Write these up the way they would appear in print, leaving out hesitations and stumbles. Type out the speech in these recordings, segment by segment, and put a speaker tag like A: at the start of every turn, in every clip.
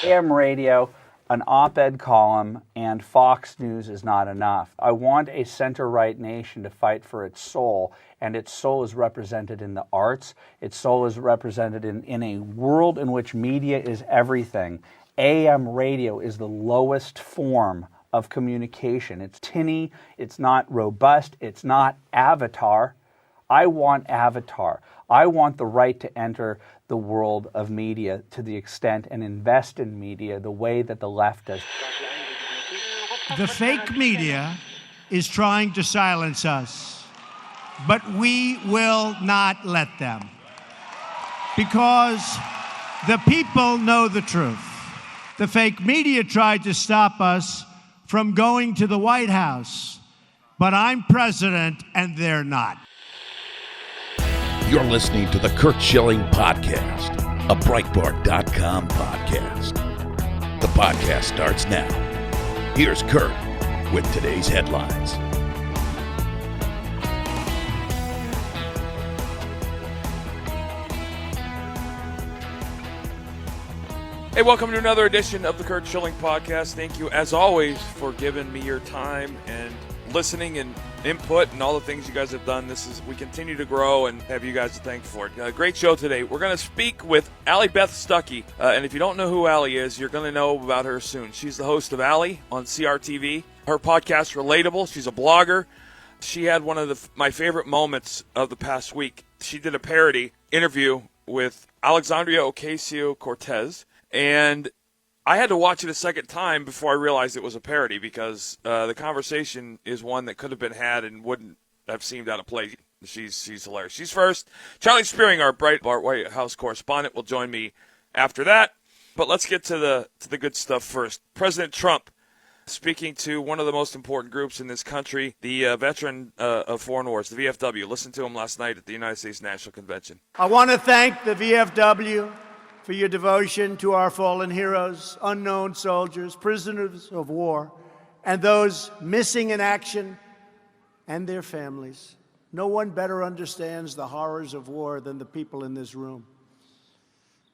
A: AM radio, an op-ed column, and Fox News is not enough. I want a center-right nation to fight for its soul, and its soul is represented in the arts. Its soul is represented in a world in which media is everything. AM radio is the lowest form of communication. It's tinny, it's not robust, it's not Avatar. I want Avatar. I want the right to enter the world of media to the extent and invest in media the way that the left does.
B: The fake media is trying to silence us, but we will not let them. Because the people know the truth. The fake media tried to stop us from going to the White House, but I'm president and they're not.
C: You're listening to the Curt Schilling Podcast, a Breitbart.com podcast. The podcast starts now. Here's Curt with today's headlines.
D: Hey, welcome to another edition of the Curt Schilling Podcast. Thank you, as always, for giving me your time and listening and input and all the things you guys have done. We continue to grow and have you guys to thank for it. Great show today. We're going to speak with Allie Beth Stuckey. And if you don't know who Allie is, you're going to know about her soon. She's the host of Allie on CRTV. Her podcast, Relatable. She's a blogger. She had one of my favorite moments of the past week. She did a parody interview with Alexandria Ocasio-Cortez. And I had to watch it a second time before I realized it was a parody because the conversation is one that could have been had and wouldn't have seemed out of place. She's hilarious. She's first. Charlie Spiering, our Breitbart White House correspondent, will join me after that. But let's get to the good stuff first. President Trump speaking to one of the most important groups in this country, the Veteran of Foreign Wars, the VFW. Listen to him last night at the United States National Convention.
B: I want to thank the VFW for your devotion to our fallen heroes, unknown soldiers, prisoners of war, and those missing in action and their families. No one better understands the horrors of war than the people in this room.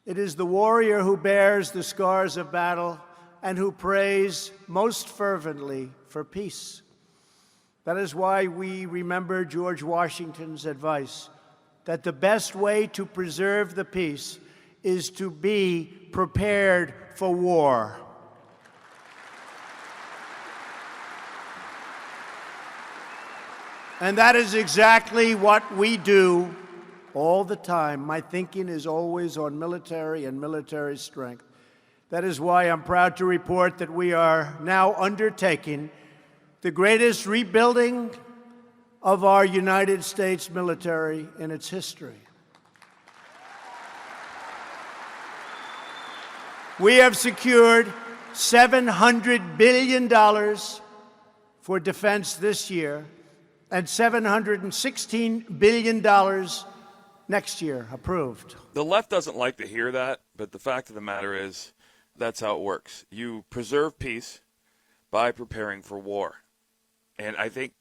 B: It is the warrior who bears the scars of battle and who prays most fervently for peace. That is why we remember George Washington's advice that the best way to preserve the peace is to be prepared for war. And that is exactly what we do all the time. My thinking is always on military and military strength. That is why I'm proud to report that we are now undertaking the greatest rebuilding of our United States military in its history. We have secured $700 billion for defense this year and $716 billion next year, approved.
D: The left doesn't like to hear that, but the fact of the matter is that's how it works. You preserve peace by preparing for war. And I think,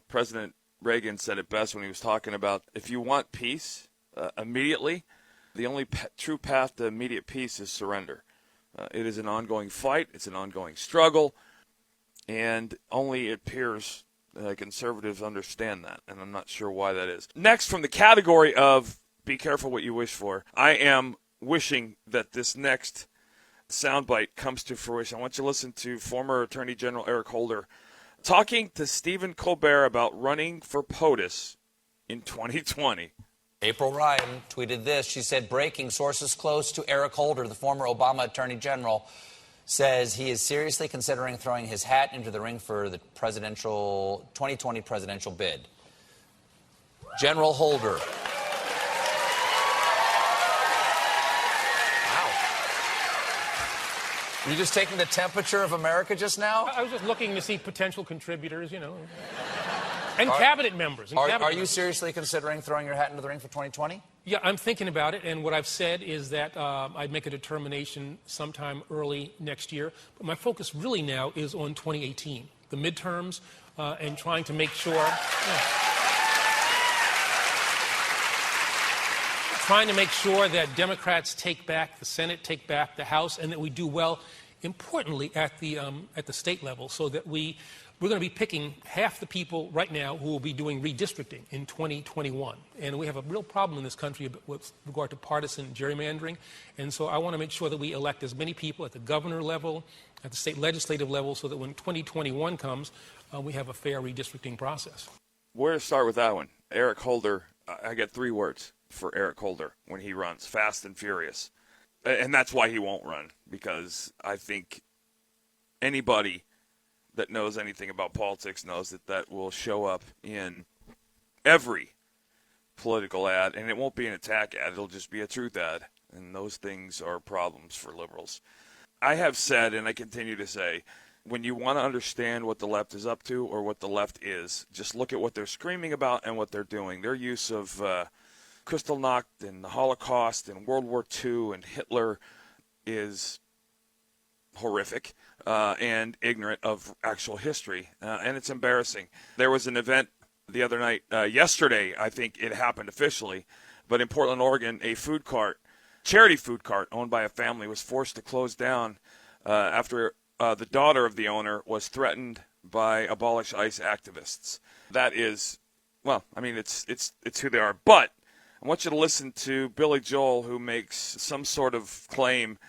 D: President Reagan said it best when he was talking about if you want peace immediately, the only true path to immediate peace is surrender. It is an ongoing fight. It's an ongoing struggle. And only it appears conservatives understand that. And I'm not sure why that is. Next, from the category of be careful what you wish for, I am wishing that this next soundbite comes to fruition. I want you to listen to former Attorney General Eric Holder talking to Stephen Colbert about running for POTUS in 2020.
E: April Ryan tweeted this. She said, breaking, sources close to Eric Holder, the former Obama Attorney General, says he is seriously considering throwing his hat into the ring for the 2020 presidential bid. General Holder. Wow. Were you just taking the temperature of America just now?
F: I was just looking to see potential contributors, And cabinet members.
E: Are you seriously considering throwing your hat into the ring for 2020?
F: Yeah, I'm thinking about it, and what I've said is that I'd make a determination sometime early next year. But my focus really now is on 2018, the midterms, and trying to make sure... trying to make sure that Democrats take back the Senate, take back the House, and that we do well, importantly, at the state level, so that we're going to be picking half the people right now who will be doing redistricting in 2021. And we have a real problem in this country with regard to partisan gerrymandering. And so I want to make sure that we elect as many people at the governor level, at the state legislative level, so that when 2021 comes, we have a fair redistricting process.
D: Where to start with that one? Eric Holder, I get 3 words for Eric Holder when he runs, fast and furious. And that's why he won't run, because I think anybody that knows anything about politics knows that will show up in every political ad, and it won't be an attack ad, it'll just be a truth ad, and those things are problems for liberals. I have said, and I continue to say, when you want to understand what the left is up to or what the left is, just look at what they're screaming about and what they're doing. Their use of Kristallnacht and the Holocaust and World War II and Hitler is horrific and ignorant of actual history, and it's embarrassing. There was an event the other night, yesterday, I think it happened officially, but in Portland, Oregon, a food cart, charity food cart owned by a family, was forced to close down after the daughter of the owner was threatened by Abolish ICE activists. That is, well, I mean, it's who they are. But I want you to listen to Billy Joel, who makes some sort of claim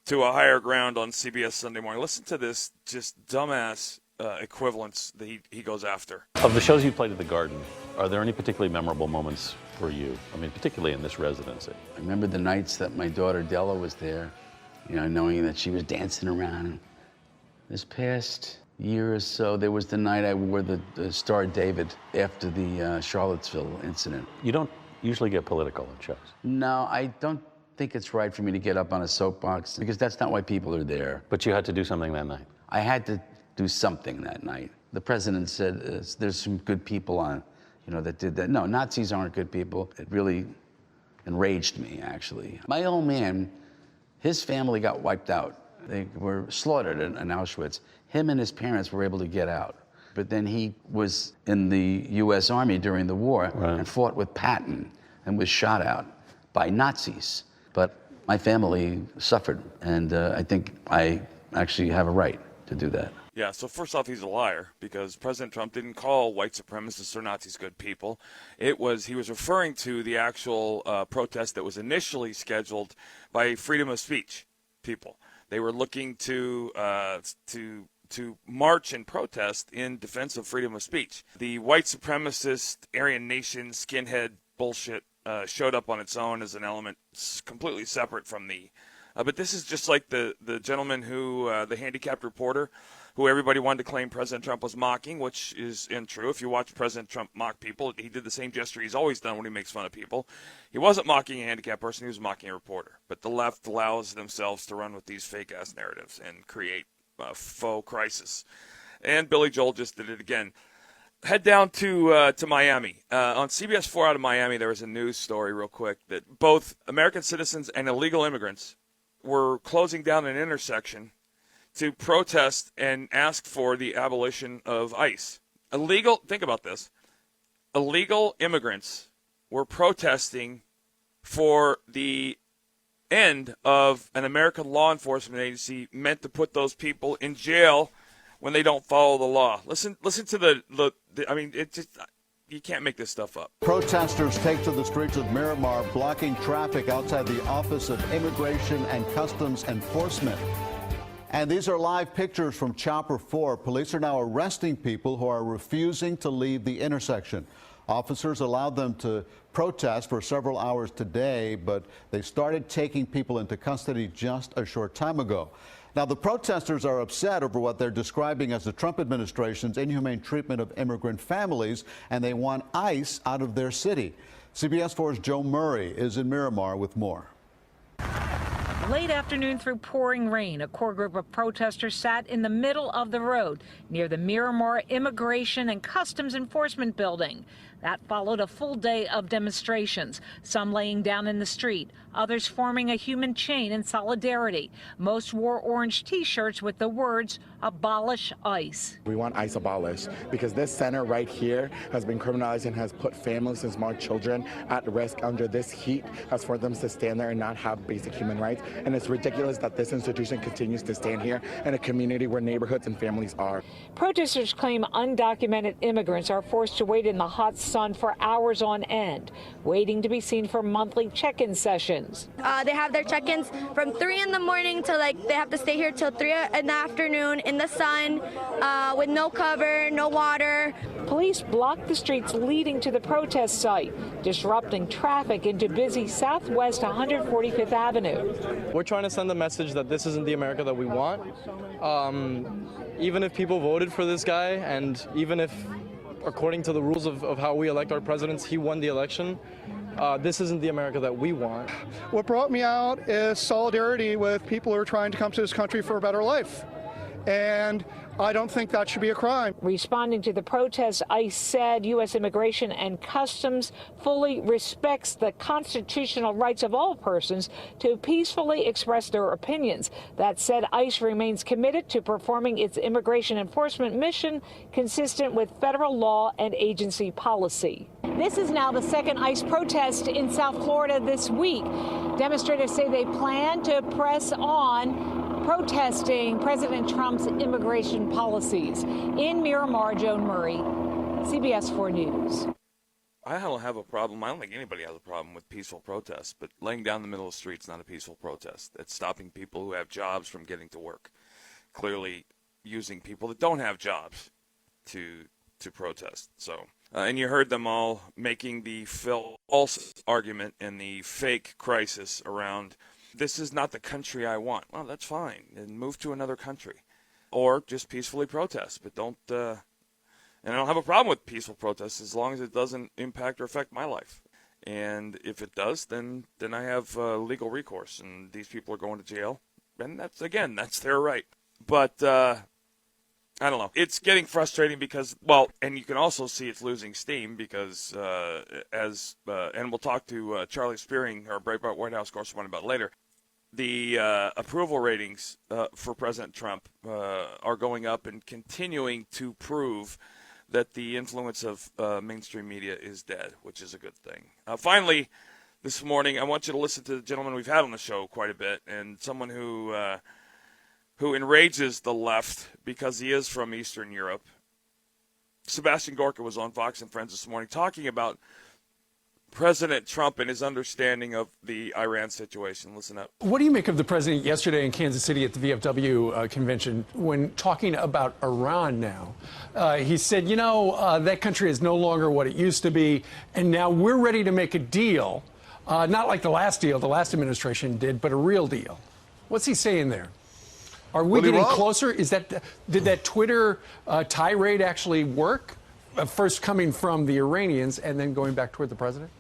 D: to a higher ground on CBS Sunday Morning. Listen to this just dumbass equivalence that he goes after.
G: Of the shows you played at the Garden, are there any particularly memorable moments for you? I mean, particularly in this residency.
H: I remember the nights that my daughter Della was there, you know, knowing that she was dancing around. This past year or so, there was the night I wore the Star of David after the Charlottesville incident.
G: You don't usually get political in shows.
H: No, I don't think it's right for me to get up on a soapbox, because that's not why people are there.
G: But you had to do something that night.
H: I had to do something that night. The president said there's some good people on, you know, that did that. No, Nazis aren't good people. It really enraged me, actually. My old man, his family got wiped out. They were slaughtered in Auschwitz. Him and his parents were able to get out. But then he was in the U.S. Army during the war, and fought with Patton and was shot out by Nazis. But my family suffered, and I think I actually have a right to do that.
D: Yeah, so first off, he's a liar, because President Trump didn't call white supremacists or Nazis good people. He was referring to the actual protest that was initially scheduled by freedom of speech people. They were looking to march and protest in defense of freedom of speech. The white supremacist, Aryan nation, skinhead bullshit showed up on its own as an element completely separate from the. But this is just like the gentleman who, the handicapped reporter, who everybody wanted to claim President Trump was mocking, which is untrue. If you watch President Trump mock people, he did the same gesture he's always done when he makes fun of people. He wasn't mocking a handicapped person, he was mocking a reporter. But the left allows themselves to run with these fake-ass narratives and create a faux crisis. And Billy Joel just did it again. Head down to Miami. On CBS 4 out of Miami, there was a news story real quick that both American citizens and illegal immigrants were closing down an intersection to protest and ask for the abolition of ICE. Think about this. Illegal immigrants were protesting for the end of an American law enforcement agency meant to put those people in jail when they don't follow the law. Listen to I mean, it just, you can't make this stuff up.
I: Protesters take to the streets of Miramar, blocking traffic outside the Office of Immigration and Customs Enforcement. And these are live pictures from Chopper 4. Police are now arresting people who are refusing to leave the intersection. Officers allowed them to protest for several hours today, but they started taking people into custody just a short time ago. Now, the protesters are upset over what they're describing as the Trump administration's inhumane treatment of immigrant families, and they want ICE out of their city. CBS 4's Joe Murray is in Miramar with more.
J: Late afternoon through pouring rain, a core group of protesters sat in the middle of the road near the Miramar Immigration and Customs Enforcement building. That followed a full day of demonstrations, some laying down in the street, others forming a human chain in solidarity. Most wore orange T-shirts with the words, "Abolish ICE."
K: We want ICE abolished because this center right here has been criminalized and has put families and small children at risk under this heat as for them to stand there and not have basic human rights. And it's ridiculous that this institution continues to stand here in a community where neighborhoods and families are.
J: Protesters claim undocumented immigrants are forced to wait in the hot sun for hours on end, waiting to be seen for monthly check-in sessions.
L: They have their check-ins from 3 in the morning to they have to stay here till 3 in the afternoon in the sun with no cover, no water.
J: Police blocked the streets leading to the protest site, disrupting traffic into busy Southwest 145th Avenue.
M: We're trying to send the message that this isn't the America that we want. Even if people voted for this guy, and even if, according to the rules of how we elect our presidents, he won the election, this isn't the America that we want.
N: What brought me out is solidarity with people who are trying to come to this country for a better life. And I don't think that should be a crime.
J: Responding to the protests, ICE said U.S. Immigration and Customs fully respects the constitutional rights of all persons to peacefully express their opinions. That said, ICE remains committed to performing its immigration enforcement mission consistent with federal law and agency policy. This is now the second ICE protest in South Florida this week. Demonstrators say they plan to press on protesting President Trump's immigration policies. In Miramar, Joan Murray, CBS 4 News.
D: I don't have a problem. I don't think anybody has a problem with peaceful protests, but laying down the middle of the street is not a peaceful protest. It's stopping people who have jobs from getting to work. Clearly using people that don't have jobs to protest. So, and you heard them all making the false argument and the fake crisis around this is not the country I want. Well, that's fine. And move to another country. Or just peacefully protest. But don't, and I don't have a problem with peaceful protests as long as it doesn't impact or affect my life. And if it does, then I have legal recourse. And these people are going to jail. And that's their right. But I don't know. It's getting frustrating because, and you can also see it's losing steam because and we'll talk to Charlie Spiering, our Breitbart White House correspondent, about later. The approval ratings for President Trump are going up and continuing to prove that the influence of mainstream media is dead, which is a good thing. Finally, this morning, I want you to listen to the gentleman we've had on the show quite a bit, and someone who enrages the left because he is from Eastern Europe. Sebastian Gorka was on Fox and Friends this morning talking about President Trump and his understanding of the Iran situation. Listen up.
O: What do you make of the president yesterday in Kansas City at the VFW convention when talking about Iran now? He said, that country is no longer what it used to be, and now we're ready to make a deal, not like the last deal the last administration did, but a real deal. What's he saying there? Are we getting closer? Did that Twitter tirade actually work? First coming from the Iranians and then going back toward the president?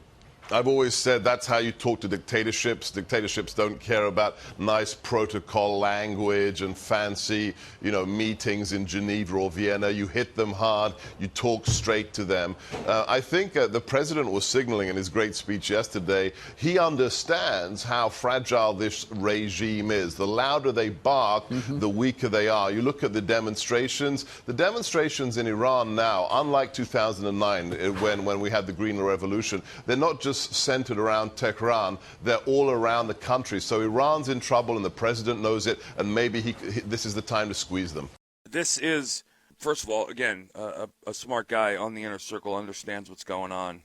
P: I've always said that's how you talk to dictatorships. Dictatorships don't care about nice protocol language and fancy, meetings in Geneva or Vienna. You hit them hard. You talk straight to them. I think the president was signaling in his great speech yesterday, he understands how fragile this regime is. The louder they bark, the weaker they are. You look at the demonstrations. The demonstrations in Iran now, unlike 2009 when we had the Green Revolution, they're not just centered around Tehran, they're all around the country. So Iran's in trouble and the president knows it, and maybe this is the time to squeeze them.
D: This is, first of all, again, a smart guy on the inner circle, understands what's going on.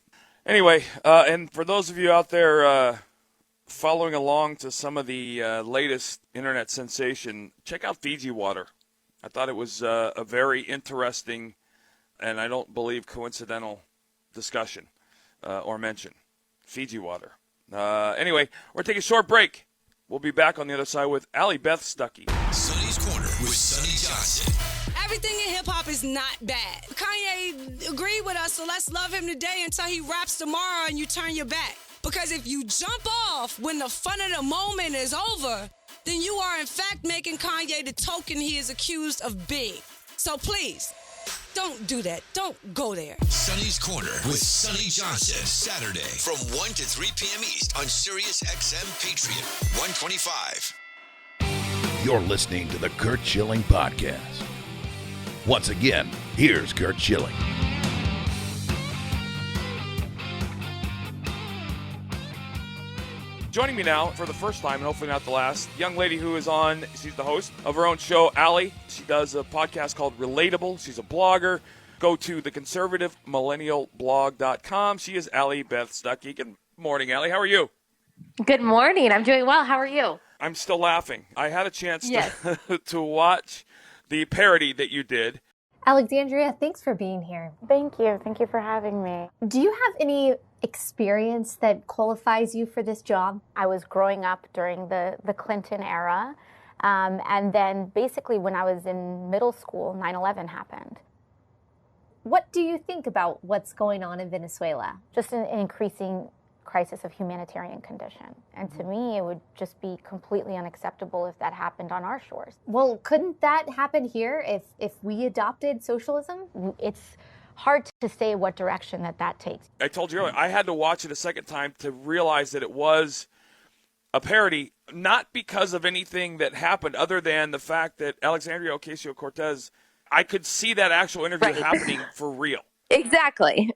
D: Anyway, and for those of you out there following along to some of the latest internet sensation, check out Fiji water. I thought it was a very interesting and I don't believe coincidental discussion or mention. Fiji water. Anyway, we're going to take a short break. We'll be back on the other side with Allie Beth Stuckey.
Q: Sonny's Corner with Sonny Johnson.
R: Everything in hip-hop is not bad. Kanye agreed with us, so let's love him today until he raps tomorrow and you turn your back. Because if you jump off when the fun of the moment is over, then you are in fact making Kanye the token he is accused of being. So please, Don't do that. Don't go there.
Q: Sonny's Corner with Sonny Johnson. Saturday from 1 to 3 p.m. East on Sirius XM Patriot 125.
C: You're listening to the Curt Schilling Podcast. Once again, here's Curt Schilling.
D: Joining me now for the first time, and hopefully not the last, young lady who is on, she's the host of her own show, Allie. She does a podcast called Relatable. She's a blogger. Go to theconservativemillennialblog.com. She is Allie Beth Stuckey. Good morning, Allie. How are you?
S: Good morning. I'm doing well. How are you?
D: I'm still laughing. I had a chance to watch the parody that you did.
T: Alexandria, thanks for being here.
U: Thank you. Thank you for having me.
T: Do you have any experience that qualifies you for this job?
U: I was growing up during the Clinton era. And then basically when I was in middle school, 9/11 happened.
T: What do you think about what's going on in Venezuela?
U: Just an increasing crisis of humanitarian condition. And to me, it would just be completely unacceptable if that happened on our shores.
T: Well, couldn't that happen here if we adopted socialism?
U: It's hard to say what direction that takes.
D: I told you earlier, I had to watch it a second time to realize that it was a parody, not because of anything that happened other than the fact that Alexandria Ocasio-Cortez, I could see that actual interview happening for real.
S: Exactly,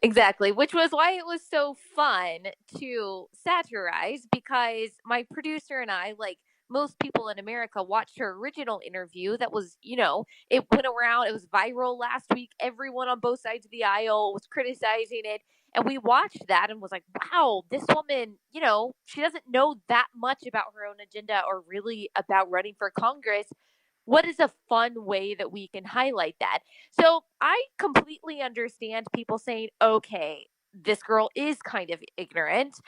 S: which was why it was so fun to satirize, because my producer and I, like most people in America, watched her original interview that was, it went around, it was viral last week. Everyone on both sides of the aisle was criticizing it. And we watched that and was like, wow, this woman, she doesn't know that much about her own agenda or really about running for Congress. What is a fun way that we can highlight that? So I completely understand people saying, okay, this girl is kind of ignorant.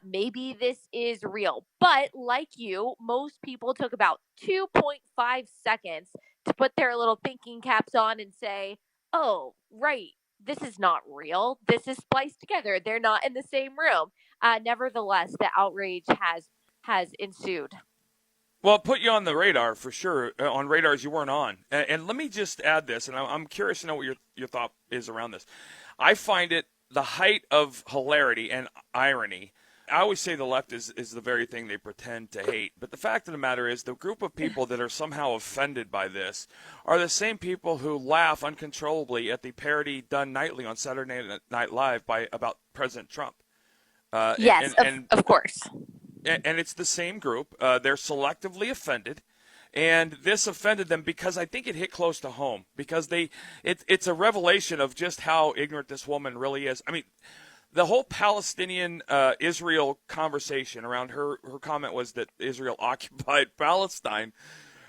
S: Maybe this is real. But like you, most people took about 2.5 seconds to put their little thinking caps on and say, oh, right, this is not real. This is spliced together. They're not in the same room. Nevertheless, the outrage has ensued.
D: Well, it put you on the radar for sure, on radars you weren't on. And let me just add this, and I'm curious to know what your thought is around this. I find it the height of hilarity and irony. I always say the left is the very thing they pretend to hate. But the fact of the matter is the group of people that are somehow offended by this are the same people who laugh uncontrollably at the parody done nightly on Saturday Night Live about President Trump.
S: Yes, of course.
D: And it's the same group. They're selectively offended. And this offended them because I think it hit close to home. Because it's a revelation of just how ignorant this woman really is. I mean, the whole Palestinian-Israel conversation around her comment was that Israel occupied Palestine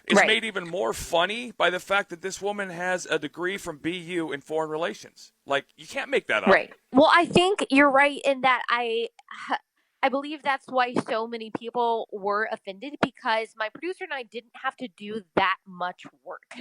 D: is made even more funny by the fact that this woman has a degree from BU in foreign relations. Like, you can't make that up.
S: Right. Well, I think you're right in that I believe that's why so many people were offended, because my producer and I didn't have to do that much work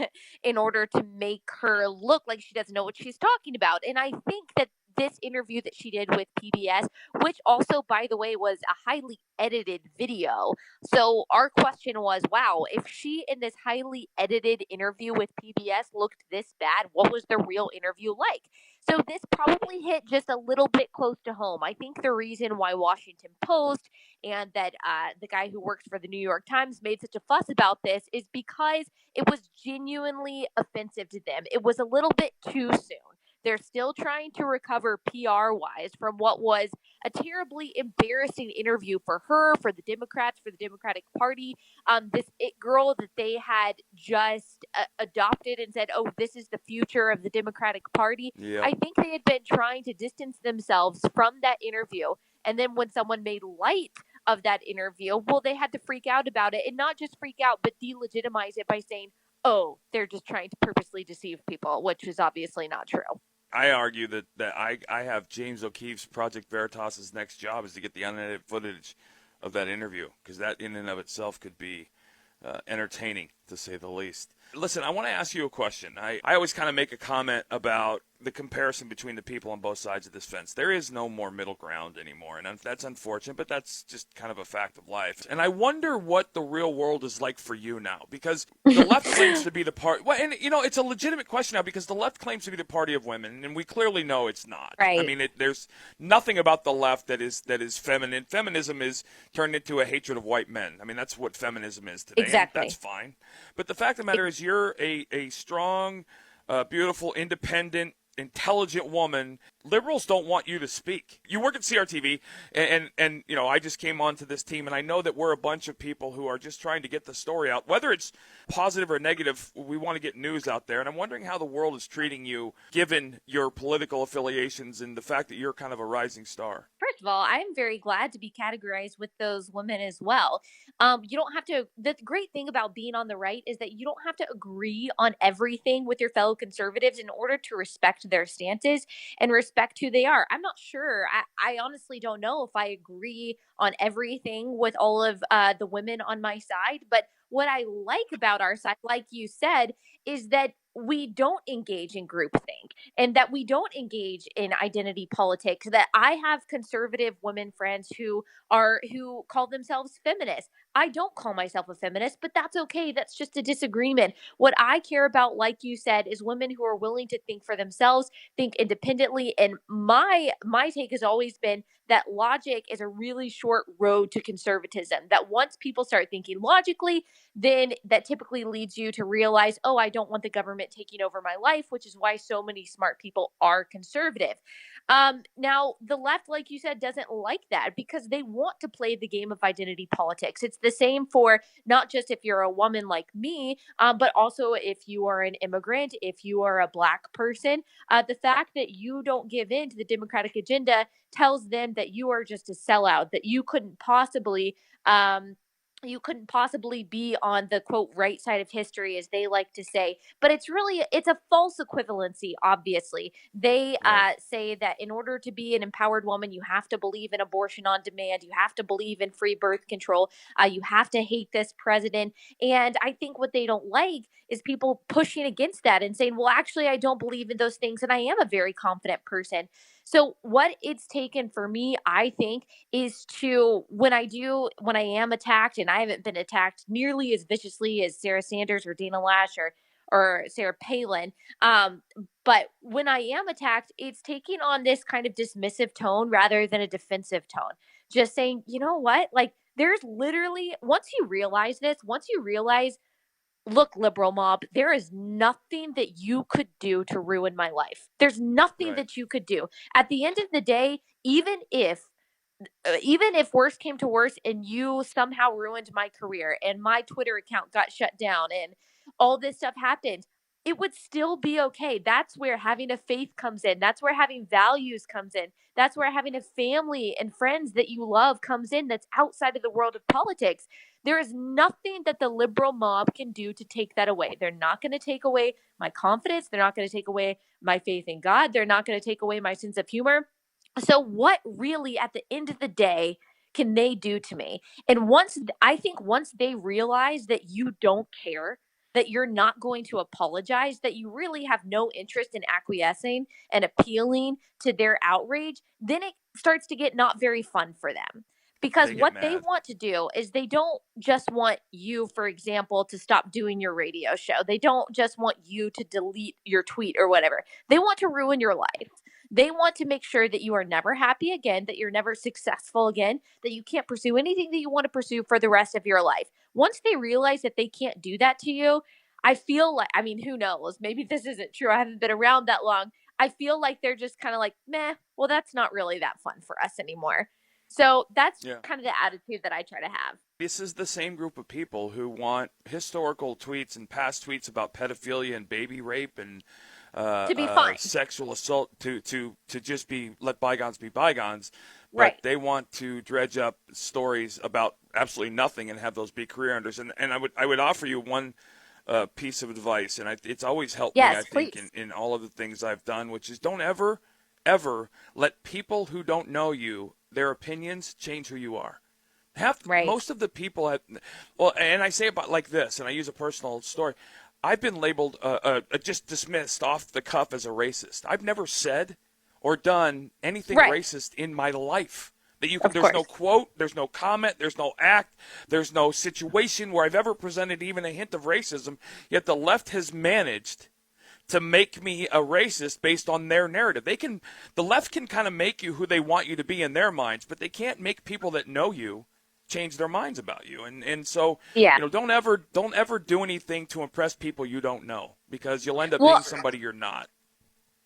S: in order to make her look like she doesn't know what she's talking about. And I think that this interview that she did with PBS, which also, by the way, was a highly edited video. So our question was, wow, if she in this highly edited interview with PBS looked this bad, what was the real interview like? So this probably hit just a little bit close to home. I think the reason why Washington Post and that the guy who works for the New York Times made such a fuss about this is because it was genuinely offensive to them. It was a little bit too soon. They're still trying to recover PR-wise from what was a terribly embarrassing interview for her, for the Democrats, for the Democratic Party. This it girl that they had just adopted and said, oh, this is the future of the Democratic Party.
D: Yeah.
S: I think they had been trying to distance themselves from that interview. And then when someone made light of that interview, well, they had to freak out about it, and not just freak out, but delegitimize it by saying, oh, they're just trying to purposely deceive people, which is obviously not true.
D: I argue that I have James O'Keefe's Project Veritas's next job is to get the unedited footage of that interview, because that in and of itself could be entertaining, to say the least. Listen, I want to ask you a question. I always kind of make a comment about the comparison between the people on both sides of this fence. There is no more middle ground anymore, and that's unfortunate, but that's just kind of a fact of life. And I wonder what the real world is like for you now, because the left claims to be the party. Well, and it's a legitimate question now, because the left claims to be the party of women, and we clearly know it's not.
S: Right.
D: I mean, there's nothing about the left that is feminine. Feminism is turned into a hatred of white men. I mean, that's what feminism is today.
S: Exactly.
D: And that's fine. But the fact of the matter is, you're a strong, beautiful, independent, intelligent woman. Liberals don't want you to speak. You work at CRTV, and I just came onto this team, and I know that we're a bunch of people who are just trying to get the story out. Whether it's positive or negative, we want to get news out there, and I'm wondering how the world is treating you, given your political affiliations and the fact that you're kind of a rising star.
S: First of all, I'm very glad to be categorized with those women as well. You don't have to. The great thing about being on the right is that you don't have to agree on everything with your fellow conservatives in order to respect their stances and respect who they are. I'm not sure. I honestly don't know if I agree on everything with all of the women on my side. But what I like about our side, like you said, is that we don't engage in groupthink and that we don't engage in identity politics, that I have conservative women friends who call themselves feminists. I don't call myself a feminist, but that's okay. That's just a disagreement. What I care about, like you said, is women who are willing to think for themselves, think independently. And my take has always been that logic is a really short road to conservatism, that once people start thinking logically, then that typically leads you to realize, oh, I don't want the government taking over my life, which is why so many smart people are conservative. Now, the left, like you said, doesn't like that because they want to play the game of identity politics. It's the same for not just if you're a woman like me, but also if you are an immigrant, if you are a Black person. The fact that you don't give in to the Democratic agenda tells them that you are just a sellout, that you couldn't possibly be on the quote right side of history, as they like to say. But it's a false equivalency. Obviously, they say that in order to be an empowered woman, you have to believe in abortion on demand, you have to believe in free birth control, you have to hate this president. And I think what they don't like is people pushing against that and saying, well, actually, I don't believe in those things, and I am a very confident person. So what it's taken for me, I think, is to, when I am attacked, and I haven't been attacked nearly as viciously as Sarah Sanders or Dana Lash or Sarah Palin, but when I am attacked, it's taking on this kind of dismissive tone rather than a defensive tone. Just saying, you know what? Like, there's literally, once you realize, look, liberal mob, there is nothing that you could do to ruin my life. There's nothing that you could do. At the end of the day, even if worse came to worse and you somehow ruined my career and my Twitter account got shut down and all this stuff happened, it would still be okay. That's where having a faith comes in. That's where having values comes in. That's where having a family and friends that you love comes in, that's outside of the world of politics. There is nothing that the liberal mob can do to take that away. They're not going to take away my confidence. They're not going to take away my faith in God. They're not going to take away my sense of humor. So what really, at the end of the day, can they do to me? And once they realize that you don't care, that you're not going to apologize, that you really have no interest in acquiescing and appealing to their outrage, then it starts to get not very fun for them. Because what they want to do is they don't just want you, for example, to stop doing your radio show. They don't just want you to delete your tweet or whatever. They want to ruin your life. They want to make sure that you are never happy again, that you're never successful again, that you can't pursue anything that you want to pursue for the rest of your life. Once they realize that they can't do that to you, I feel like, I mean, who knows? Maybe this isn't true. I haven't been around that long. I feel like they're just kind of like, meh, well, that's not really that fun for us anymore. So that's kind of the attitude that I try to have.
D: This is the same group of people who want historical tweets and past tweets about pedophilia and baby rape and
S: to be fine.
D: Sexual assault to just be, let bygones be bygones. But
S: right.
D: They want to dredge up stories about absolutely nothing and have those be career enders. And I would offer you one piece of advice, and it's always helped me, I think, in all of the things I've done, which is don't ever let people who don't know you, their opinions, change who you are. Most of the people and I say it like this, and I use a personal story. I've been labeled just dismissed off the cuff as a racist. I've never said or done anything racist in my life. That you can, there's no quote, there's no comment, there's no act, there's no situation where I've ever presented even a hint of racism, yet the left has managed to make me a racist based on their narrative. The left can kind of make you who they want you to be in their minds, but they can't make people that know you change their minds about you. And so, don't ever do anything to impress people you don't know, because you'll end up being somebody you're not.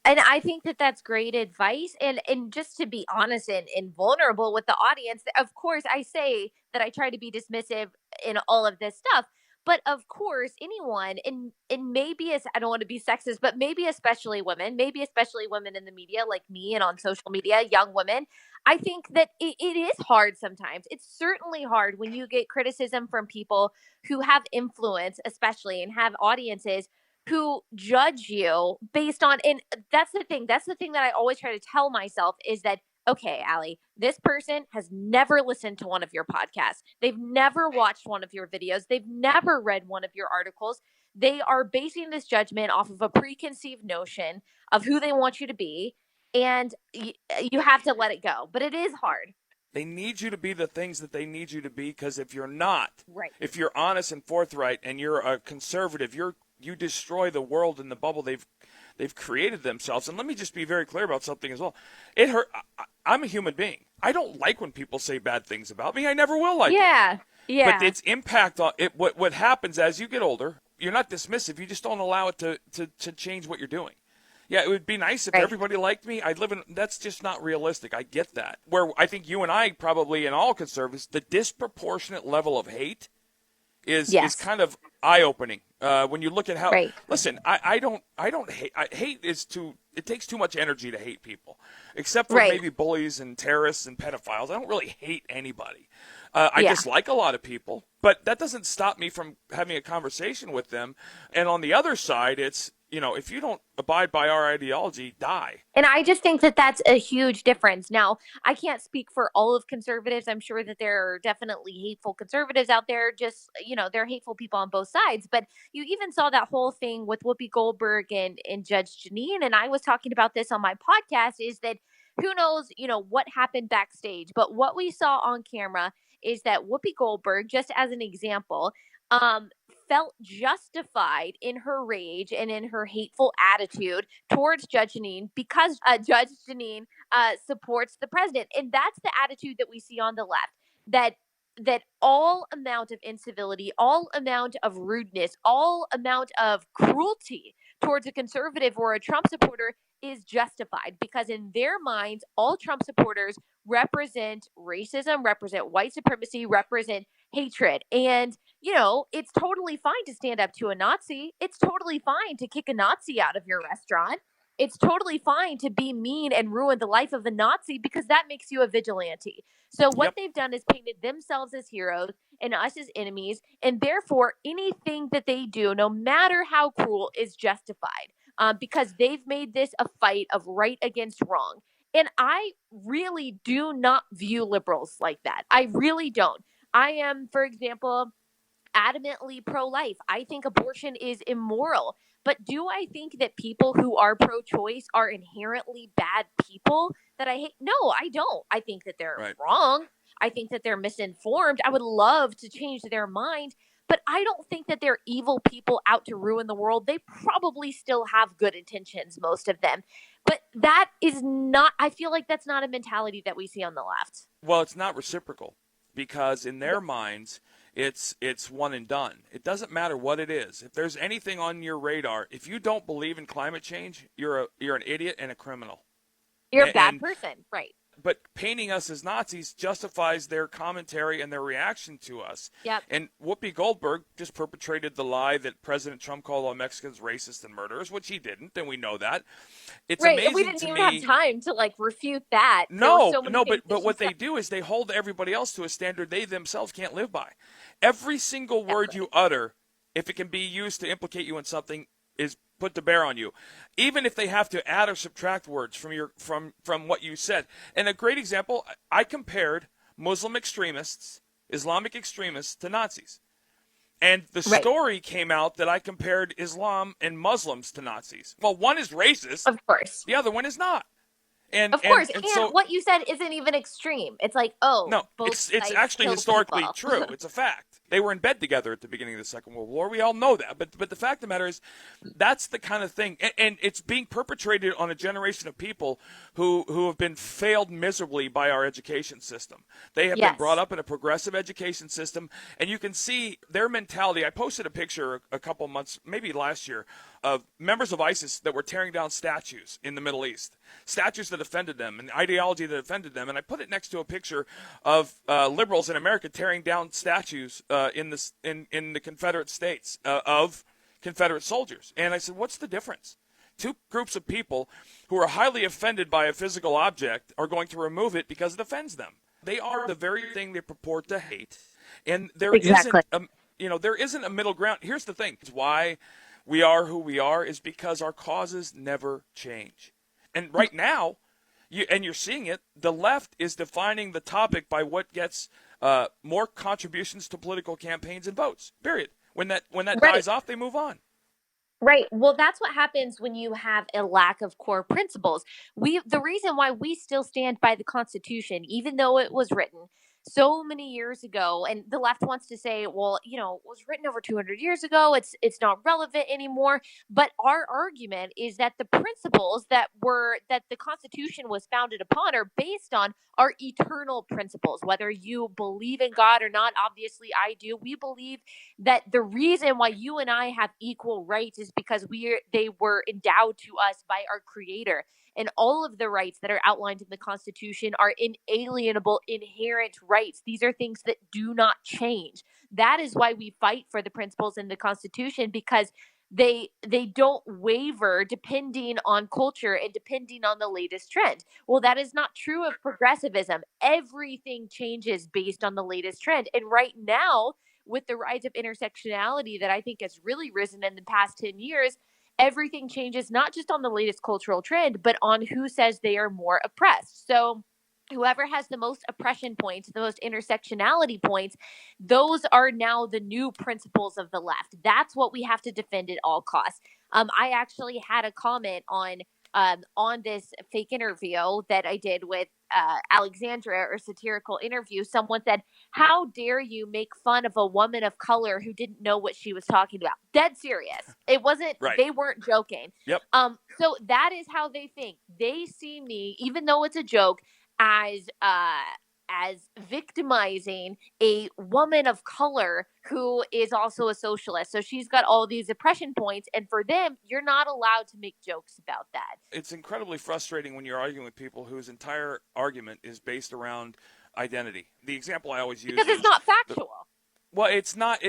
S: And I think that that's great advice. And just to be honest and vulnerable with the audience, of course, I say that I try to be dismissive in all of this stuff. But of course, anyone, and maybe I don't want to be sexist, but maybe especially women in the media like me and on social media, young women, I think that it is hard sometimes. It's certainly hard when you get criticism from people who have influence, especially, and have audiences who judge you based on, and that's the thing that I always try to tell myself is that, okay, Allie, this person has never listened to one of your podcasts. They've never watched one of your videos. They've never read one of your articles. They are basing this judgment off of a preconceived notion of who they want you to be. And you have to let it go. But it is hard.
D: They need you to be the things that they need you to be, because if you're not, if you're honest and forthright and you're a conservative, you destroy the world and the bubble they've created themselves. And let me just be very clear about something as well. It hurt. I'm a human being. I don't like when people say bad things about me. I never will like it. Yeah. But its impact on it, what happens as you get older, you're not dismissive. You just don't allow it to change what you're doing. Yeah, it would be nice if everybody liked me. That's just not realistic. I get that. Where I think you and I probably, and all conservatives, the disproportionate level of hate is kind of eye-opening. When you look at how, listen, I don't hate. Hate is it takes too much energy to hate people, except for maybe bullies and terrorists and pedophiles. I don't really hate anybody. I dislike a lot of people, but that doesn't stop me from having a conversation with them. And on the other side, it's, if you don't abide by our ideology, die.
S: And I just think that that's a huge difference. Now, I can't speak for all of conservatives. I'm sure that there are definitely hateful conservatives out there. Just, there are hateful people on both sides. But you even saw that whole thing with Whoopi Goldberg and Judge Jeanine. And I was talking about this on my podcast, is that who knows, what happened backstage. But what we saw on camera is that Whoopi Goldberg, just as an example, felt justified in her rage and in her hateful attitude towards Judge Jeanine because Judge Jeanine supports the president. And that's the attitude that we see on the left, that all amount of incivility, all amount of rudeness, all amount of cruelty towards a conservative or a Trump supporter is justified, because in their minds, all Trump supporters represent racism, represent white supremacy, represent hatred. And, it's totally fine to stand up to a Nazi. It's totally fine to kick a Nazi out of your restaurant. It's totally fine to be mean and ruin the life of a Nazi, because that makes you a vigilante. So what they've done is painted themselves as heroes and us as enemies. And therefore, anything that they do, no matter how cruel, is justified, because they've made this a fight of right against wrong. And I really do not view liberals like that. I really don't. I am, for example, adamantly pro-life. I think abortion is immoral. But do I think that people who are pro-choice are inherently bad people that I hate? No, I don't. I think that they're wrong. I think that they're misinformed. I would love to change their mind. But I don't think that they're evil people out to ruin the world. They probably still have good intentions, most of them. But that is not, I feel like that's not a mentality that we see on the left.
D: Well, it's not reciprocal, because in their minds, it's one and done. It doesn't matter what it is. If there's anything on your radar, if you don't believe in climate change, you're an idiot and a criminal.
S: You're a bad person, right?
D: But painting us as Nazis justifies their commentary and their reaction to us.
S: Yep.
D: And Whoopi Goldberg just perpetrated the lie that President Trump called all Mexicans racist and murderers, which he didn't, and we know that. It's amazing
S: we didn't even have time to refute that.
D: But what they do is they hold everybody else to a standard they themselves can't live by. Every single word you utter, if it can be used to implicate you in something, is put to bear on you, even if they have to add or subtract words from what you said. And a great example, I compared Muslim extremists, Islamic extremists, to Nazis. And the story came out that I compared Islam and Muslims to Nazis. Well, one is racist.
S: Of course.
D: The other one is not. And
S: Of course.
D: And
S: And
D: so,
S: what you said isn't even extreme. It's like, oh,
D: no,
S: both
D: it's
S: sides
D: actually
S: kill
D: historically
S: people.
D: true. It's a fact. They were in bed together at the beginning of the Second World War. We all know that. But the fact of the matter is, that's the kind of thing. And it's being perpetrated on a generation of people who have been failed miserably by our education system. They have been brought up in a progressive education system. And you can see their mentality. I posted a picture a couple months, maybe last year, of members of ISIS that were tearing down statues in the Middle East, statues that offended them, and ideology that offended them. And I put it next to a picture of liberals in America tearing down statues in the Confederate States of Confederate soldiers. And I said, what's the difference? Two groups of people who are highly offended by a physical object are going to remove it because it offends them. They are the very thing they purport to hate. And there isn't a middle ground. Here's the thing. It's why we are who we are is because our causes never change. And right now, you're seeing it, the left is defining the topic by what gets more contributions to political campaigns and votes, period. When that dies off, they move on.
S: Right. Well, that's what happens when you have a lack of core principles. The reason why we still stand by the Constitution, even though it was written so many years ago, and the left wants to say, well, it was written over 200 years ago. It's not relevant anymore. But our argument is that the principles that the Constitution was founded upon are based on our eternal principles. Whether you believe in God or not, obviously I do. We believe that the reason why you and I have equal rights is because they were endowed to us by our Creator. And all of the rights that are outlined in the Constitution are inalienable, inherent rights. These are things that do not change. That is why we fight for the principles in the Constitution, because they don't waver depending on culture and depending on the latest trend. Well, that is not true of progressivism. Everything changes based on the latest trend. And right now, with the rise of intersectionality that I think has really risen in the past 10 years, everything changes not just on the latest cultural trend, but on who says they are more oppressed. So whoever has the most oppression points, the most intersectionality points, those are now the new principles of the left. That's what we have to defend at all costs. I actually had a comment on this fake interview that I did with Alexandria, or satirical interview. Someone said, how dare you make fun of a woman of color who didn't know what she was talking about? Dead serious. It wasn't, They weren't joking.
D: Yep.
S: So that is how they think. They see me, even though it's a joke, as victimizing a woman of color who is also a socialist. So she's got all these oppression points, and for them, you're not allowed to make jokes about that.
D: It's incredibly frustrating when you're arguing with people whose entire argument is based around identity. The example I always use
S: because it's not factual.
D: Well, it's not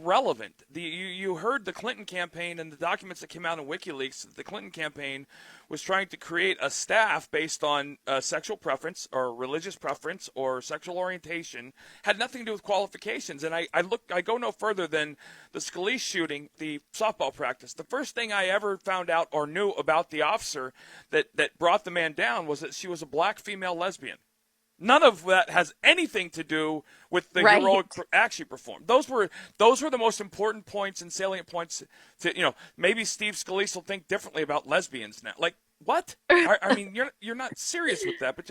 D: relevant. You heard the Clinton campaign and the documents that came out in WikiLeaks. The Clinton campaign was trying to create a staff based on sexual preference or religious preference or sexual orientation. Had nothing to do with qualifications. And I go no further than the Scalise shooting, the softball practice. The first thing I ever found out or knew about the officer that brought the man down was that she was a black female lesbian. None of that has anything to do with the heroic act she performed. Those were the most important points and salient points. Maybe Steve Scalise will think differently about lesbians now. Like, what? I mean, you're not serious with that. But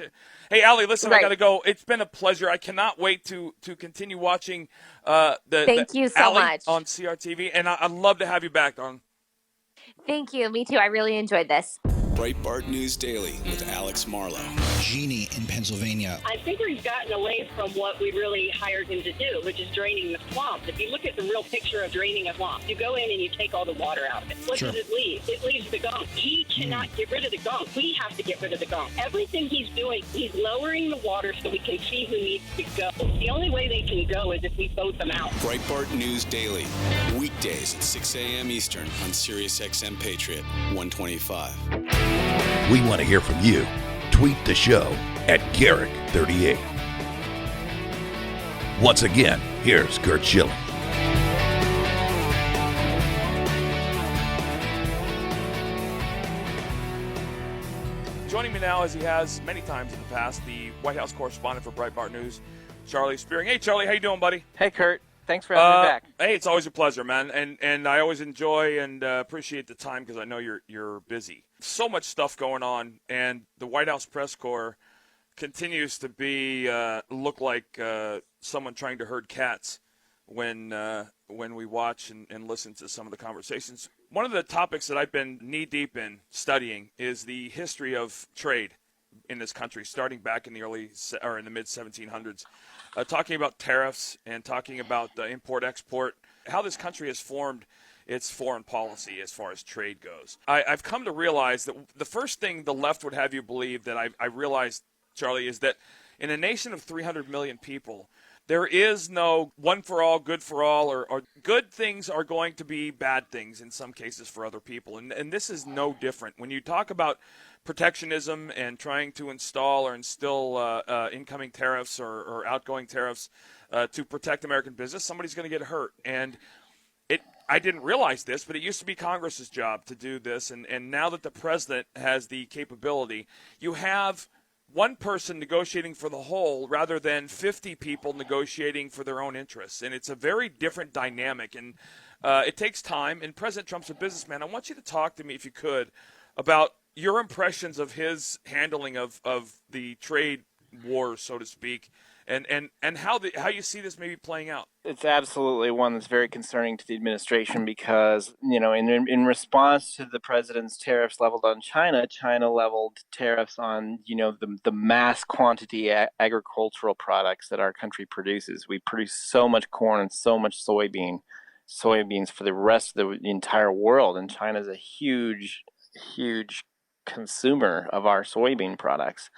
D: hey, Allie, listen, I got to go. It's been a pleasure. I cannot wait to continue watching
S: Thank you so
D: Allie
S: much
D: on CRTV, and I'd love to have you back, darling.
S: Thank you. Me too. I really enjoyed this.
Q: Breitbart News Daily with Alex Marlow.
A: Jeannie in Pennsylvania.
V: I think we've gotten away from what we really hired him to do, which is draining the swamp. If you look at the real picture of draining a swamp, you go in and you take all the water out of it. What does it leave? It leaves the gunk. He cannot get rid of the gunk. We have to get rid of the gunk. Everything he's doing, he's lowering the water so we can see who needs to go. The only way they can go is if we vote them out.
Q: Breitbart News Daily, weekdays at 6 a.m. Eastern on Sirius XM Patriot 125.
C: We want to hear from you. Tweet the show at Garrick38. Once again, here's Curt Schilling.
D: Joining me now, as he has many times in the past, the White House correspondent for Breitbart News, Charlie Spiering. Hey, Charlie, how you doing, buddy?
W: Hey, Curt.
B: Thanks for having me back.
D: Hey, it's always a pleasure, man. And I always enjoy and appreciate the time because I know you're busy. So much stuff going on, and the White House press corps continues to be look like someone trying to herd cats when we watch and listen to some of the conversations. One of the topics that I've been knee-deep in studying is the history of trade in this country, starting back in the mid-1700s, talking about tariffs and talking about import-export, how this country has formed its foreign policy as far as trade goes. I've come to realize that the first thing the left would have you believe that I realized, Charlie, is that in a nation of 300 million people, there is no one for all, good for all, or good things are going to be bad things in some cases for other people. And this is no different. When you talk about protectionism and trying to install or instill incoming tariffs or outgoing tariffs to protect American business, somebody's going to get hurt. And I didn't realize this, but it used to be Congress's job to do this. And now that the president has the capability, you have one person negotiating for the whole rather than 50 people negotiating for their own interests. And it's a very different dynamic. And it takes time. And President Trump's a businessman. I want you to talk to me, if you could, about your impressions of his handling of the trade wars, so to speak, and how you see this maybe playing out.
B: It's absolutely one that's very concerning to the administration because, in response to the president's tariffs leveled on China, China leveled tariffs on, the mass quantity agricultural products that our country produces. We produce so much corn and so much soybeans for the rest of the entire world, and China's a huge, huge consumer of our soybean products.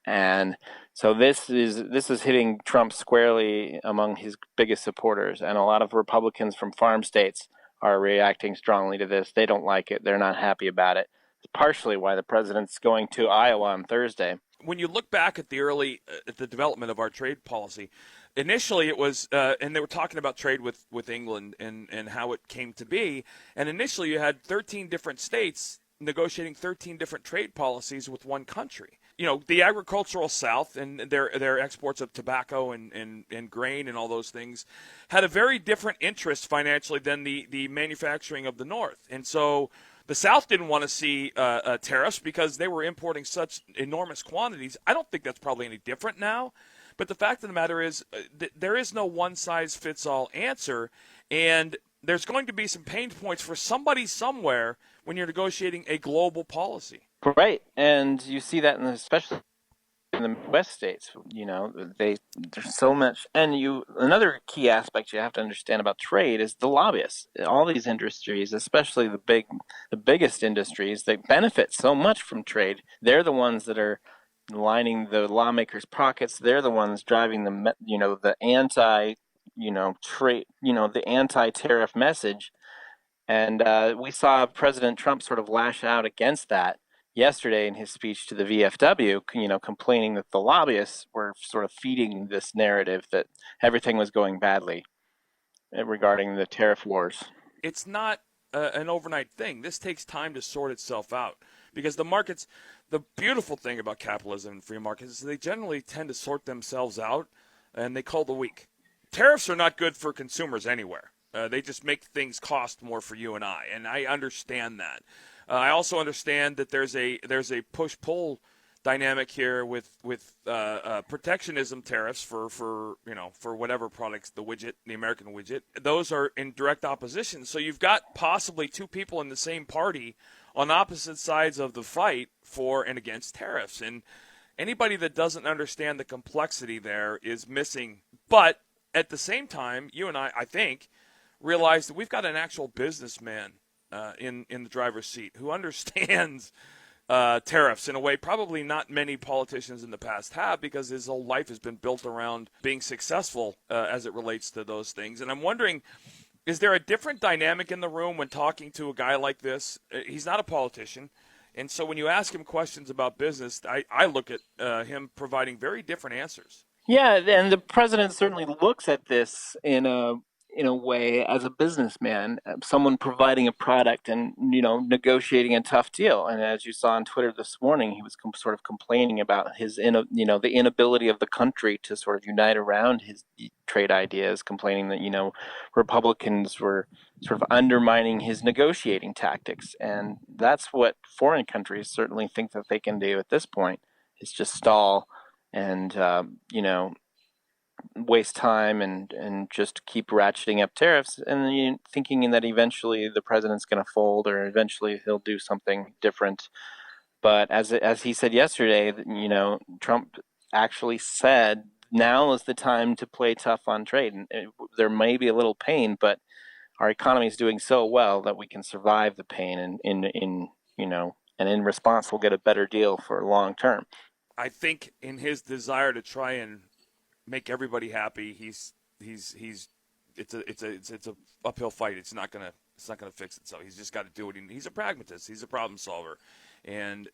B: And so this is hitting Trump squarely among his biggest supporters, and a lot of Republicans from farm states are reacting strongly to this. They don't like it. They're not happy about it. It's partially why the president's going to Iowa on Thursday.
D: When you look back at the development of our trade policy, initially it was, and they were talking about trade with England and how it came to be, and initially you had 13 different states negotiating 13 different trade policies with one country. The agricultural South and their exports of tobacco and grain and all those things had a very different interest financially than the manufacturing of the North. And so the South didn't want to see tariffs because they were importing such enormous quantities. I don't think that's probably any different now. But the fact of the matter is there is no one-size-fits-all answer, and there's going to be some pain points for somebody somewhere when you're negotiating a global policy.
B: Right, and you see that especially in the West states. There's so much, and another key aspect you have to understand about trade is the lobbyists. All these industries, especially the biggest industries that benefit so much from trade, they're the ones that are lining the lawmakers' pockets. They're the ones driving the trade, the anti-tariff message. And we saw President Trump sort of lash out against that yesterday in his speech to the VFW, complaining that the lobbyists were sort of feeding this narrative that everything was going badly regarding the tariff wars.
D: It's not an overnight thing. This takes time to sort itself out because the markets, the beautiful thing about capitalism and free markets is they generally tend to sort themselves out and they call the weak. Tariffs are not good for consumers anywhere. They just make things cost more for you and I understand that. I also understand that there's a push-pull dynamic here with protectionism tariffs for whatever products, the American widget. Those are in direct opposition. So you've got possibly two people in the same party on opposite sides of the fight for and against tariffs. And anybody that doesn't understand the complexity there is missing. But at the same time, you and I think, realize that we've got an actual businessman in the driver's seat who understands tariffs in a way probably not many politicians in the past have, because his whole life has been built around being successful as it relates to those things. And I'm wondering, is there a different dynamic in the room when talking to a guy like this? He's not a politician. And so when you ask him questions about business, I look at him providing very different answers.
B: Yeah, and the president certainly looks at this in in a way as a businessman, someone providing a product and, negotiating a tough deal. And as you saw on Twitter this morning, he was sort of complaining about the inability of the country to sort of unite around his trade ideas, complaining that, Republicans were sort of undermining his negotiating tactics. And that's what foreign countries certainly think that they can do at this point, is just stall and, waste time and just keep ratcheting up tariffs and thinking that eventually the president's going to fold or eventually he'll do something different. But as he said yesterday, Trump actually said now is the time to play tough on trade. And there may be a little pain, but our economy is doing so well that we can survive the pain and in response we'll get a better deal for long term.
D: I think in his desire to try and make everybody happy, it's a uphill fight. It's not gonna fix itself. He's just got to do it. He's a pragmatist. He's a problem solver, and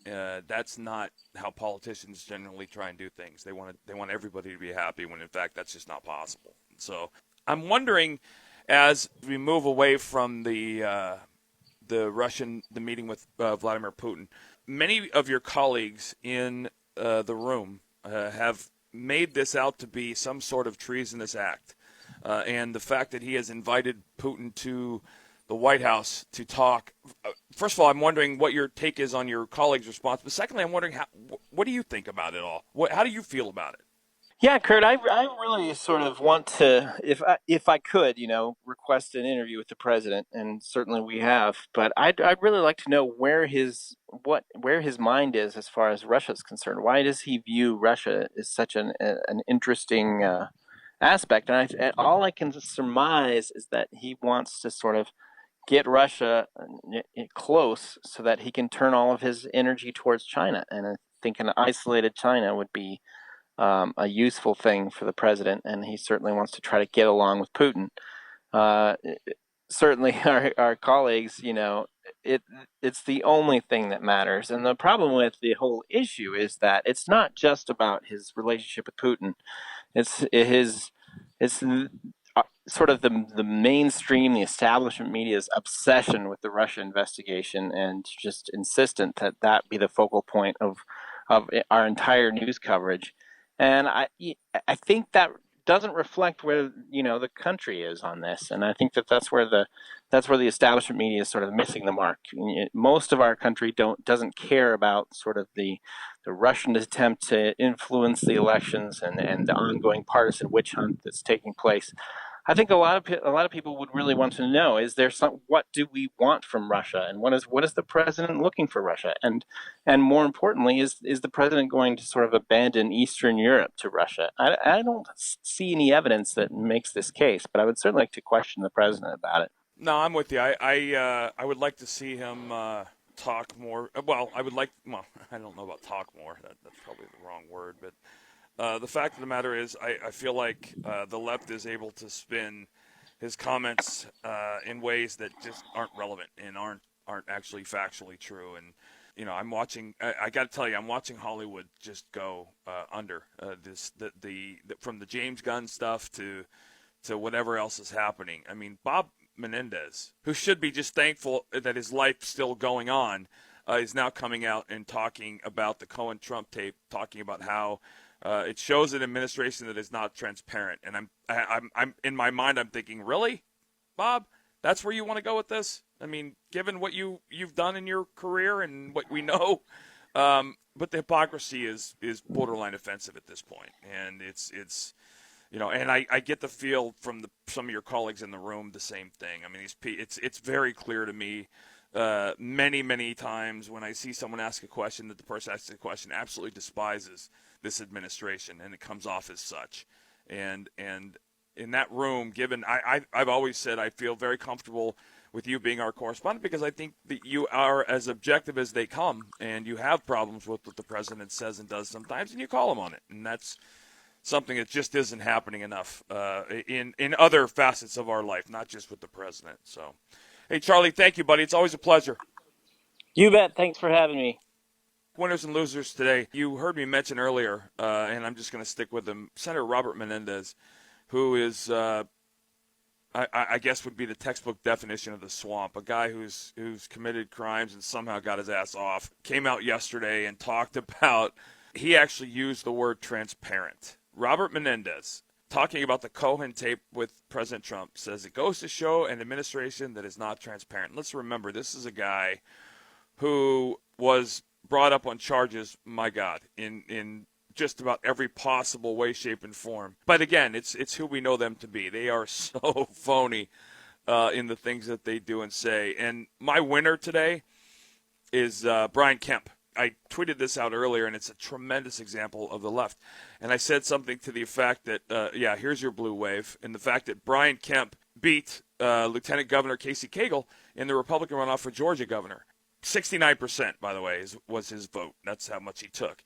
D: that's not how politicians generally try and do things. They want everybody to be happy when in fact that's just not possible. So I'm wondering, as we move away from the meeting with Vladimir Putin, many of your colleagues in the room have made this out to be some sort of treasonous act. And the fact that he has invited Putin to the White House to talk. First of all, I'm wondering what your take is on your colleague's response. But secondly, I'm wondering, what do you think about it all? How do you feel about it?
B: Yeah, Curt, I really sort of want to, if I could, request an interview with the president, and certainly we have. But I'd really like to know where his mind is as far as Russia's concerned. Why does he view Russia as such an interesting aspect? And all I can surmise is that he wants to sort of get Russia close so that he can turn all of his energy towards China. And I think an isolated China would be a useful thing for the president, and he certainly wants to try to get along with Putin. Certainly our colleagues, it's the only thing that matters. And the problem with the whole issue is that it's not just about his relationship with Putin. It's sort of the mainstream, the establishment media's obsession with the Russia investigation and just insistent that be the focal point of our entire news coverage. And I think that doesn't reflect where the country is on this, and I think that's where the establishment media is sort of missing the mark. Most of our country doesn't care about sort of the Russian attempt to influence the elections and the ongoing partisan witch hunt that's taking place. I think a lot of people would really want to know: what do we want from Russia, and what is the president looking for Russia, and more importantly, is the president going to sort of abandon Eastern Europe to Russia? I don't see any evidence that makes this case, but I would certainly like to question the president about it.
D: No, I'm with you. I would like to see him talk more. Well, I don't know about talk more. That's probably the wrong word, but. The fact of the matter is, I feel like the left is able to spin his comments in ways that just aren't relevant and aren't actually factually true. And I'm watching. I got to tell you, I'm watching Hollywood just go under from the James Gunn stuff to whatever else is happening. I mean, Bob Menendez, who should be just thankful that his life's still going on, is now coming out and talking about the Cohen-Trump tape, talking about how. It shows an administration that is not transparent, and I'm in my mind I'm thinking, really, Bob, that's where you want to go with this? I mean, given what you've done in your career and what we know, but the hypocrisy is borderline offensive at this point, and it's and I get the feel from some of your colleagues in the room the same thing. I mean, it's very clear to me. Many times when I see someone ask a question that the person asks the question absolutely despises this administration, and it comes off as such. And in that room, given I've always said I feel very comfortable with you being our correspondent because I think that you are as objective as they come, and you have problems with what the president says and does sometimes, and you call him on it. And that's something that just isn't happening enough in other facets of our life, not just with the president. So. Hey, Charlie, thank you, buddy. It's always a pleasure.
B: You bet. Thanks for having me.
D: Winners and losers today. You heard me mention earlier, and I'm just going to stick with them, Senator Robert Menendez, who is, I guess would be the textbook definition of the swamp. A guy who's committed crimes and somehow got his ass off came out yesterday and talked about, he actually used the word transparent. Robert Menendez, talking about the Cohen tape with President Trump, says it goes to show an administration that is not transparent. Let's remember, this is a guy who was brought up on charges, my God, in just about every possible way, shape, and form. But again, it's who we know them to be. They are so phony in the things that they do and say. And my winner today is Brian Kemp. I tweeted this out earlier, and it's a tremendous example of the left. And I said something to the effect that, here's your blue wave. And the fact that Brian Kemp beat Lieutenant Governor Casey Cagle in the Republican runoff for Georgia governor. 69%, by the way, was his vote. That's how much he took.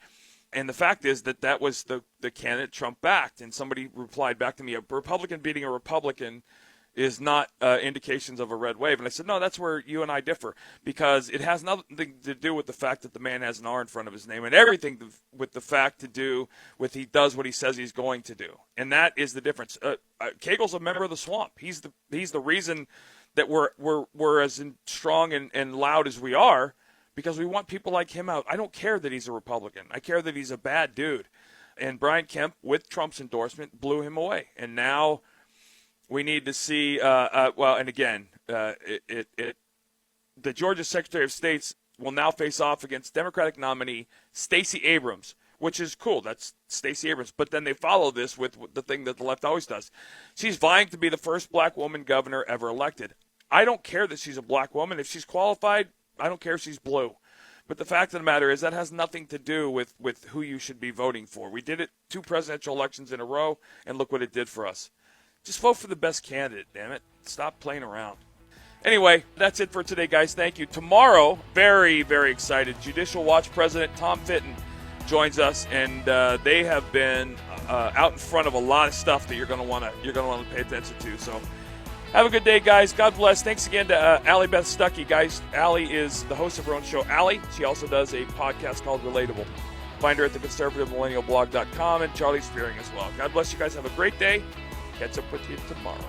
D: And the fact is that was the candidate Trump backed. And somebody replied back to me, a Republican beating a Republican is not indications of a red wave. And I said, no, that's where you and I differ, because it has nothing to do with the fact that the man has an R in front of his name, and everything with the fact to do with he does what he says he's going to do. And that is the difference. Cagle's a member of the swamp. He's the reason that we're as strong and loud as we are, because we want people like him out. I don't care that he's a Republican. I care that he's a bad dude. And Brian Kemp, with Trump's endorsement, blew him away. And now we need to see, the Georgia Secretary of State will now face off against Democratic nominee Stacey Abrams, which is cool. That's Stacey Abrams. But then they follow this with the thing that the left always does. She's vying to be the first black woman governor ever elected. I don't care that she's a black woman. If she's qualified, I don't care if she's blue. But the fact of the matter is that has nothing to do with who you should be voting for. We did it 2 presidential elections in a row, and look what it did for us. Just vote for the best candidate, damn it. Stop playing around. Anyway, that's it for today, guys. Thank you. Tomorrow, very, very excited, Judicial Watch President Tom Fitton joins us, and they have been out in front of a lot of stuff that you're going to want to pay attention to. So have a good day, guys. God bless. Thanks again to Allie Beth Stuckey, guys. Allie is the host of her own show, Allie. She also does a podcast called Relatable. Find her at theconservativemillennialblog.com, and Charlie Spiering as well. God bless you guys. Have a great day. Catch up with you tomorrow.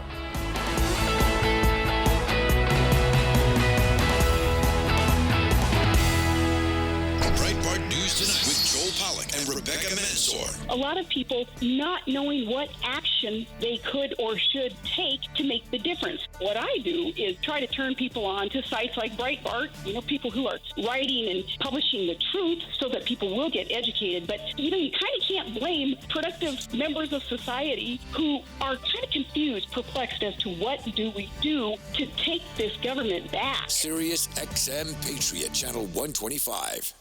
Q: Breitbart News Tonight with Joel Pollack and Rebecca Mansour.
V: A lot of people not knowing what action they could or should take to make the difference. What I do is try to turn people on to sites like Breitbart, people who are writing and publishing the truth so that people will get educated. But, you kind of can't blame productive members of society who are kind of confused, perplexed as to what do we do to take this government back.
Q: Sirius XM Patriot, Channel 125.